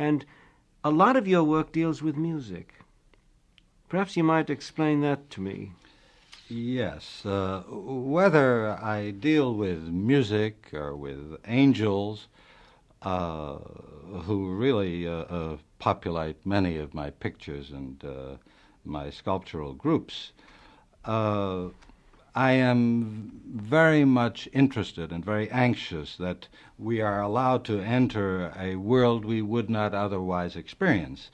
And a lot of your work deals with music. Perhaps you might explain that to me. Yes. Whether I deal with music or with angels, who really populate many of my pictures and my sculptural groups, I am very much interested and very anxious that we are allowed to enter a world we would not otherwise experience.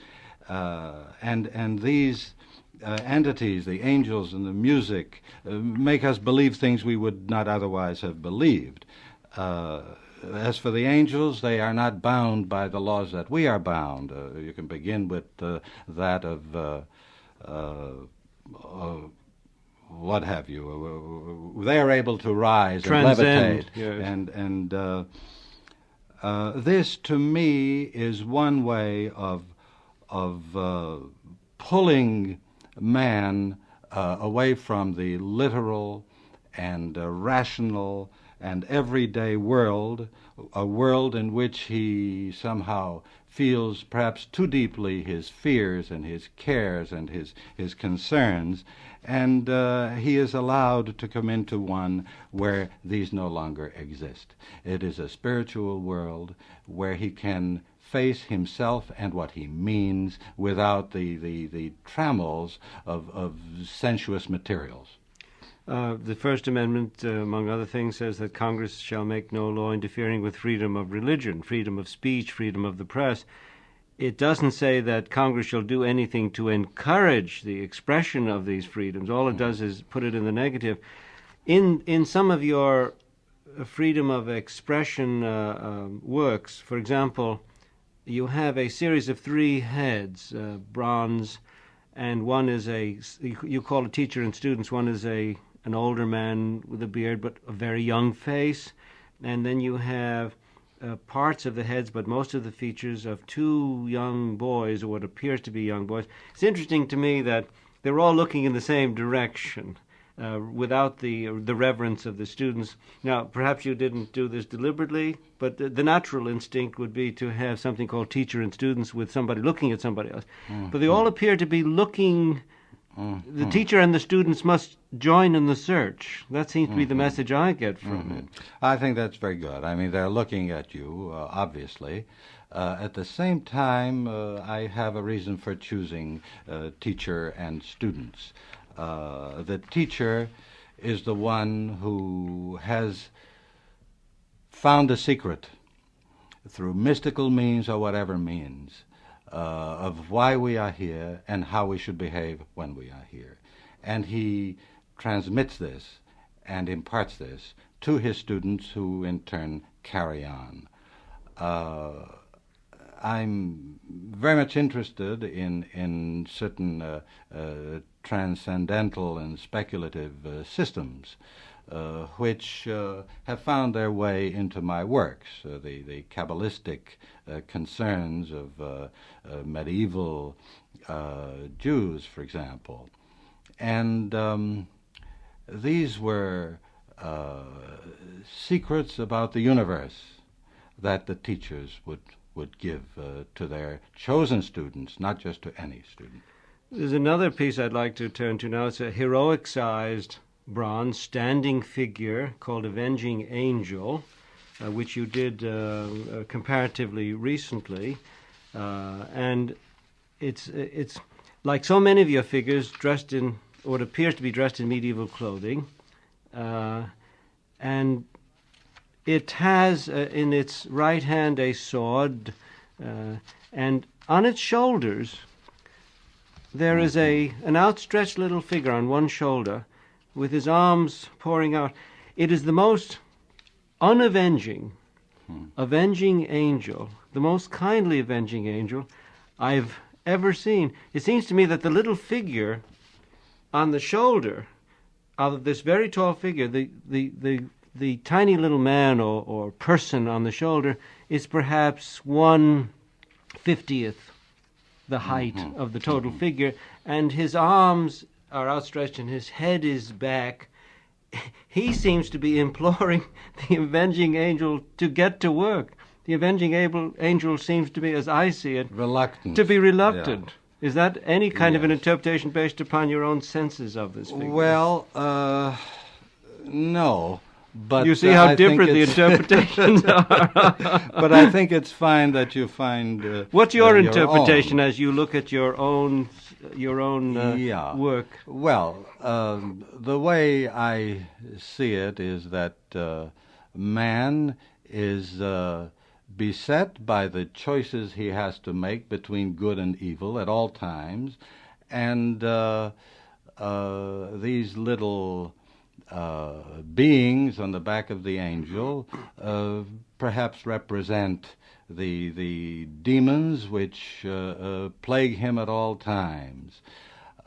And these entities, the angels and the music, make us believe things we would not otherwise have believed. As for the angels, they are not bound by the laws that we are bound. You can begin with that of what have you. They are able to rise Transcend, and levitate. Yes. And this, to me, is one way of pulling man away from the literal and rational and everyday world, a world in which he somehow feels perhaps too deeply his fears and his cares and his concerns, and he is allowed to come into one where these no longer exist. It is a spiritual world where he can face himself and what he means without the trammels of sensuous materials. The First Amendment, among other things, says that Congress shall make no law interfering with freedom of religion, freedom of speech, freedom of the press. It doesn't say that Congress shall do anything to encourage the expression of these freedoms. All it does is put it in the negative. In some of your freedom of expression works, for example, you have a series of 3 heads, bronze, and one is you call it teacher and students. One is an older man with a beard, but a very young face. And then you have parts of the heads, but most of the features of 2 young boys, or what appears to be young boys. It's interesting to me that they're all looking in the same direction, without the reverence of the students. Now, perhaps you didn't do this deliberately, but the natural instinct would be to have something called teacher and students with somebody looking at somebody else. Mm-hmm. But they all appear to be looking. Mm-hmm. The teacher and the students must join in the search. That seems to be the message I get from it. I think that's very good. I mean, they're looking at you, obviously. At the same time, I have a reason for choosing teacher and students. The teacher is the one who has found a secret through mystical means or whatever means of why we are here and how we should behave when we are here. And he transmits this and imparts this to his students, who in turn carry on. I'm very much interested in certain transcendental and speculative systems which have found their way into my works. The Kabbalistic concerns of medieval Jews, for example. And these were secrets about the universe that the teachers would give to their chosen students, not just to any student. There's another piece I'd like to turn to now. It's a heroic-sized bronze standing figure called Avenging Angel, which you did comparatively recently. And it's like so many of your figures, dressed in what appears to be dressed in medieval clothing. And it has in its right hand a sword, and on its shoulders there is an outstretched little figure on one shoulder with his arms pouring out. It is the most unavenging, avenging angel, the most kindly avenging angel I've ever seen. It seems to me that the little figure on the shoulder of this very tall figure, the tiny little man or person on the shoulder is perhaps 1/50th the height of the total figure, and his arms are outstretched and his head is back. He seems to be imploring the avenging angel to get to work. the avenging angel seems to be, as I see it, Reluctant. to be reluctant. Yeah. Is that any kind of an interpretation based upon your own senses of this figure? Well, no. But you see how different the interpretations are. But I think it's fine that you find. What's your interpretation as you look at your own work? Well, the way I see it is that man is beset by the choices he has to make between good and evil at all times, and these little beings on the back of the angel perhaps represent the demons which plague him at all times.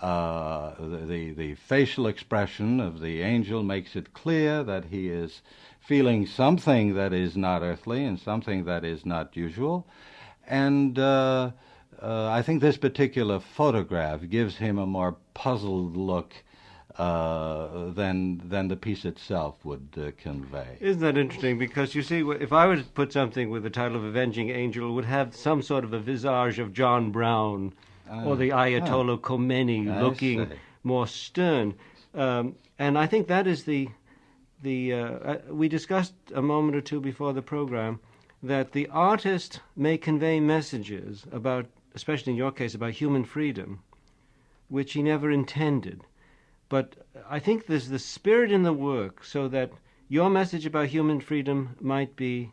The facial expression of the angel makes it clear that he is feeling something that is not earthly and something that is not usual. And I think this particular photograph gives him a more puzzled look than the piece itself would convey. Isn't that interesting? Because you see, if I were to put something with the title of Avenging Angel, it would have some sort of a visage of John Brown or the Ayatollah Khomeini looking more stern. And I think that is we discussed a moment or two before the program that the artist may convey messages about, especially in your case, about human freedom, which he never intended. But I think there's the spirit in the work so that your message about human freedom might be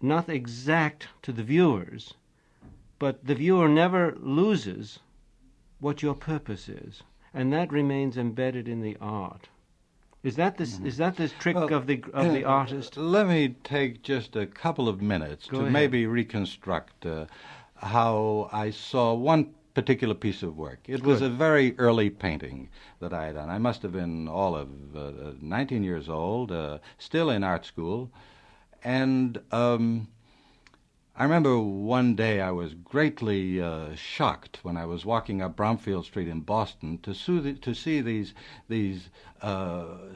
not exact to the viewers, but the viewer never loses what your purpose is, and that remains embedded in the art. Is that this trick of the artist? Let me take just a couple of minutes to maybe reconstruct how I saw one particular piece of work. It was a very early painting that I had done. I must have been all of 19 years old, still in art school, and I remember one day I was greatly shocked when I was walking up Bromfield Street in Boston to see these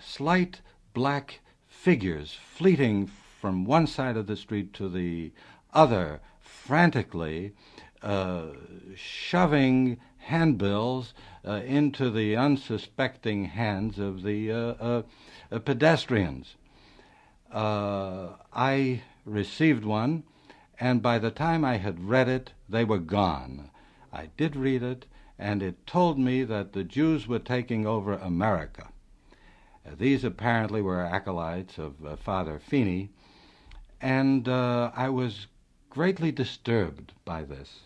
slight black figures fleeting from one side of the street to the other, frantically shoving handbills into the unsuspecting hands of the pedestrians. I received one, and by the time I had read it, they were gone. I did read it, and it told me that the Jews were taking over America. These apparently were acolytes of Father Feeney, and I was greatly disturbed by this,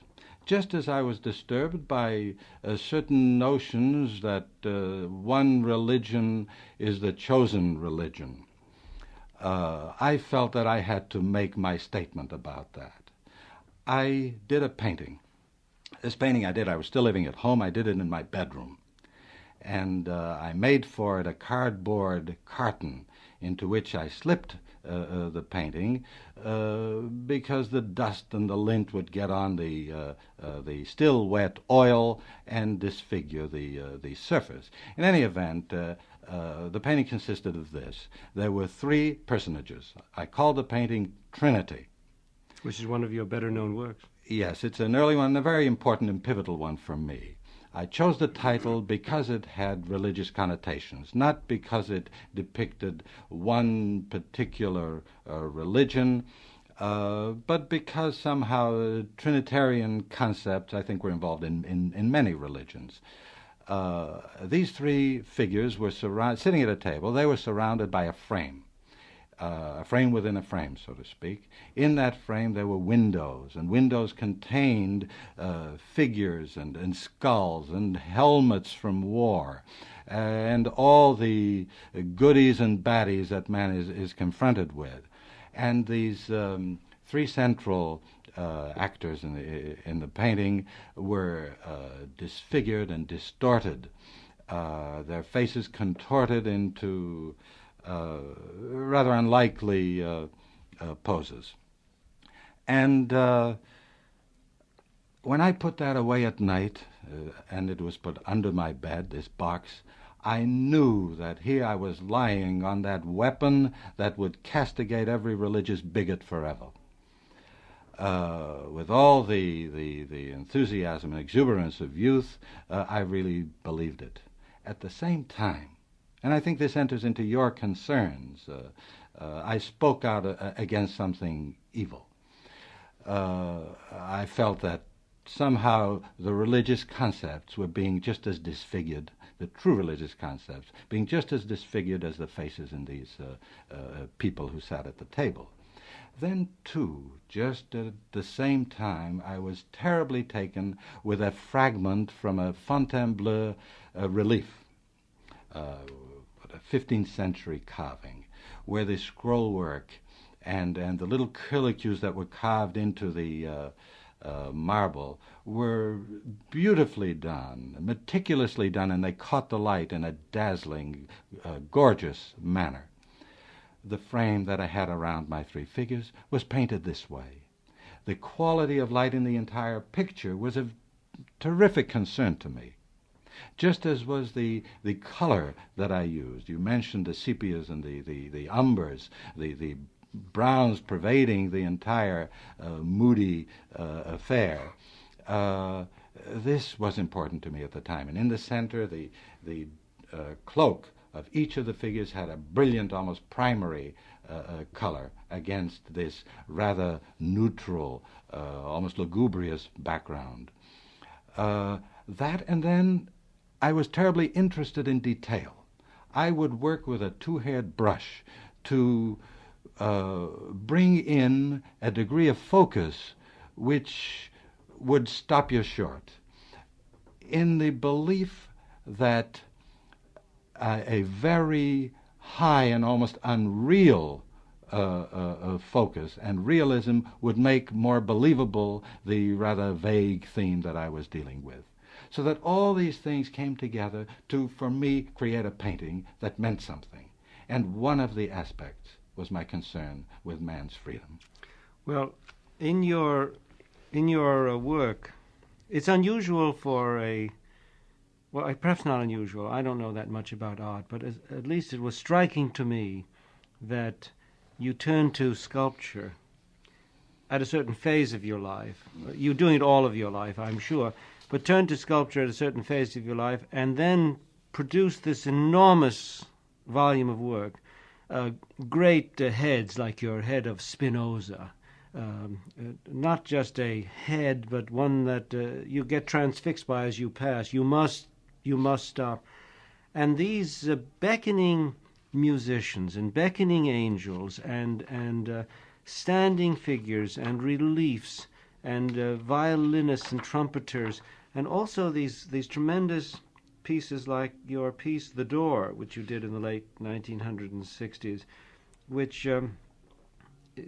just as I was disturbed by certain notions that one religion is the chosen religion. I felt that I had to make my statement about that. I did a painting. This painting I was still living at home. I did it in my bedroom. And I made for it a cardboard carton into which I slipped the painting because the dust and the lint would get on the still wet oil and disfigure the surface. In any event, the painting consisted of this. There were three personages. I called the painting Trinity. Which is one of your better-known works. Yes, it's an early one, and a very important and pivotal one for me. I chose the title because it had religious connotations, not because it depicted one particular religion, but because somehow Trinitarian concepts, I think, were involved in many religions. These three figures were sitting at a table. They were surrounded by a frame within a frame, so to speak. In that frame there were windows, and windows contained figures and skulls and helmets from war, and all the goodies and baddies that man is confronted with. And these three central actors in the painting were disfigured and distorted, their faces contorted into rather unlikely poses. And when I put that away at night, and it was put under my bed, this box, I knew that here I was lying on that weapon that would castigate every religious bigot forever. with all the enthusiasm and exuberance of youth, I really believed it. At the same time, and I think this enters into your concerns, I spoke out against something evil. I felt that somehow the religious concepts were being just as disfigured, the true religious concepts, being just as disfigured as the faces in these people who sat at the table. Then, too, just at the same time, I was terribly taken with a fragment from a Fontainebleau relief, a 15th century carving, where the scrollwork and the little curlicues that were carved into the marble were beautifully done, meticulously done, and they caught the light in a dazzling, gorgeous manner. The frame that I had around my three figures was painted this way. The quality of light in the entire picture was of terrific concern to me, just as was the color that I used. You mentioned the sepias and the umbers, the browns pervading the entire moody affair. This was important to me at the time. And in the center, the cloak of each of the figures had a brilliant, almost primary color against this rather neutral, almost lugubrious background. That, and then I was terribly interested in detail. I would work with a two-haired brush to bring in a degree of focus which would stop you short, in the belief that a very high and almost unreal focus and realism would make more believable the rather vague theme that I was dealing with. So that all these things came together to, for me, create a painting that meant something. And one of the aspects was my concern with man's freedom. Well, in your work, it's unusual for well, perhaps not unusual. I don't know that much about art, but at least it was striking to me that you turned to sculpture at a certain phase of your life. You're doing it all of your life, I'm sure, but turned to sculpture at a certain phase of your life and then produced this enormous volume of work. Great heads like your head of Spinoza, not just a head, but one that you get transfixed by as you pass. You must stop. And these beckoning musicians and beckoning angels and standing figures and reliefs and violinists and trumpeters, and also these tremendous pieces like your piece The Door, which you did in the late 1960s, which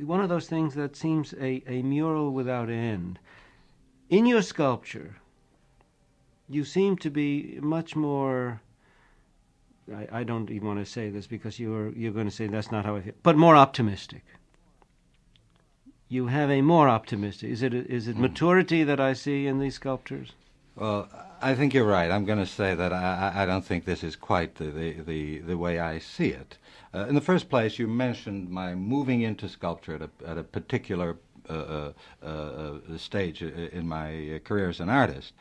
one of those things that seems a mural without end. In your sculpture, you seem to be much more, I don't even want to say this because you're going to say that's not how I feel, but more optimistic. You have a more optimistic. Is it maturity that I see in these sculptures? Well, I think you're right. I'm going to say that I don't think this is quite the way I see it. In the first place, you mentioned my moving into sculpture at a particular stage in my career as an artist.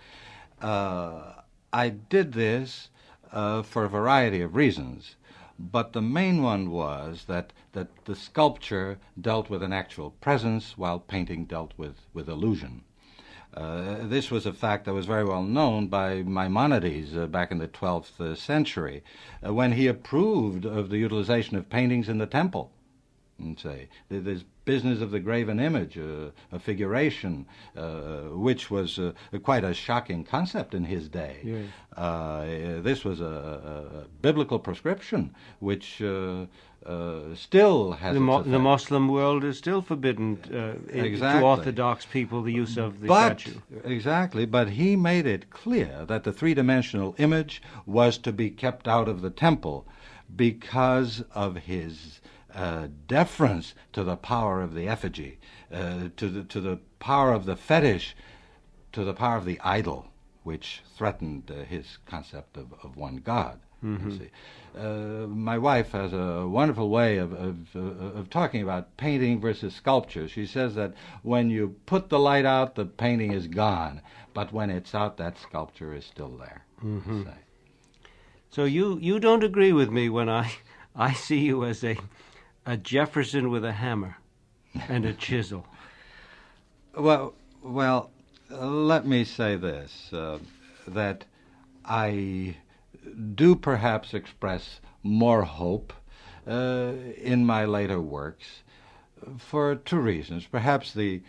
I did this for a variety of reasons, but the main one was that the sculpture dealt with an actual presence while painting dealt with illusion. This was a fact that was very well known by Maimonides back in the 12th century, when he approved of the utilization of paintings in the temple. And say, this business of the graven image, a figuration, which was quite a shocking concept in his day. Yes. This was a biblical prescription, which still has the Muslim world is still forbidden exactly. to Orthodox people the use of the statue. Exactly, but he made it clear that the three-dimensional image was to be kept out of the temple because of his deference to the power of the effigy, to the power of the fetish, to the power of the idol, which threatened his concept of one God. Mm-hmm. You see. My wife has a wonderful way of talking about painting versus sculpture. She says that when you put the light out, the painting is gone, but when it's out, that sculpture is still there. Mm-hmm. So you don't agree with me when I see you as a Jefferson with a hammer and a chisel. Well, let me say this, that I do perhaps express more hope in my later works for two reasons. Perhaps the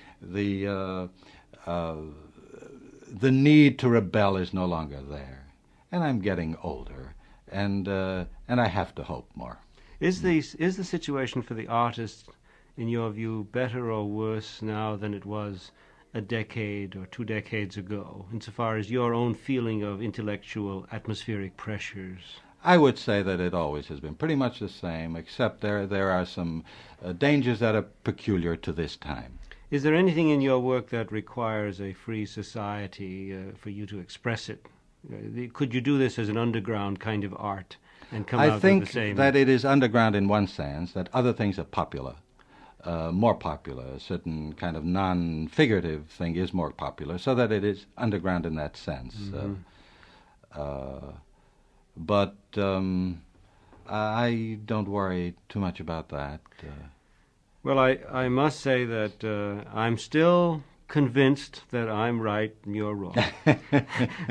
need to rebel is no longer there, and I'm getting older, and I have to hope more. Is the situation for the artist, in your view, better or worse now than it was a decade or 2 decades ago, insofar as your own feeling of intellectual atmospheric pressures? I would say that it always has been pretty much the same, except there are some dangers that are peculiar to this time. Is there anything in your work that requires a free society for you to express it? Could you do this as an underground kind of art and come out with the same? I think that it is underground in one sense, that other things are popular. More popular, a certain kind of non-figurative thing is more popular, so that it is underground in that sense. But I don't worry too much about that. Well, I must say that I'm still convinced that I'm right and you're wrong.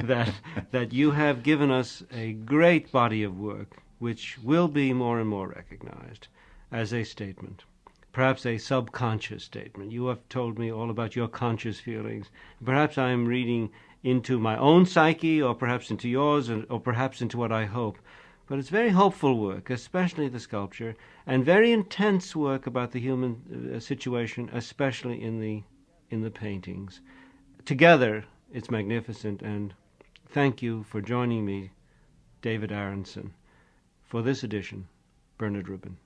that you have given us a great body of work which will be more and more recognized as a statement. Perhaps a subconscious statement. You have told me all about your conscious feelings. Perhaps I'm reading into my own psyche, or perhaps into yours, or perhaps into what I hope. But it's very hopeful work, especially the sculpture, and very intense work about the human situation, especially in the paintings. Together, it's magnificent, and thank you for joining me, David Aronson, for this edition, Bernard Rubin.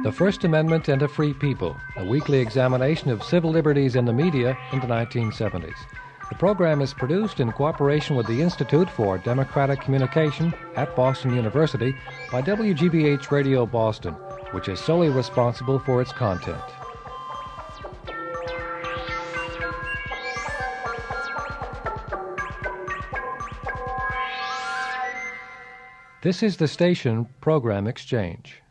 The First Amendment and a Free People, a weekly examination of civil liberties in the media in the 1970s. The program is produced in cooperation with the Institute for Democratic Communication at Boston University by WGBH Radio Boston, which is solely responsible for its content. This is the station Program Exchange.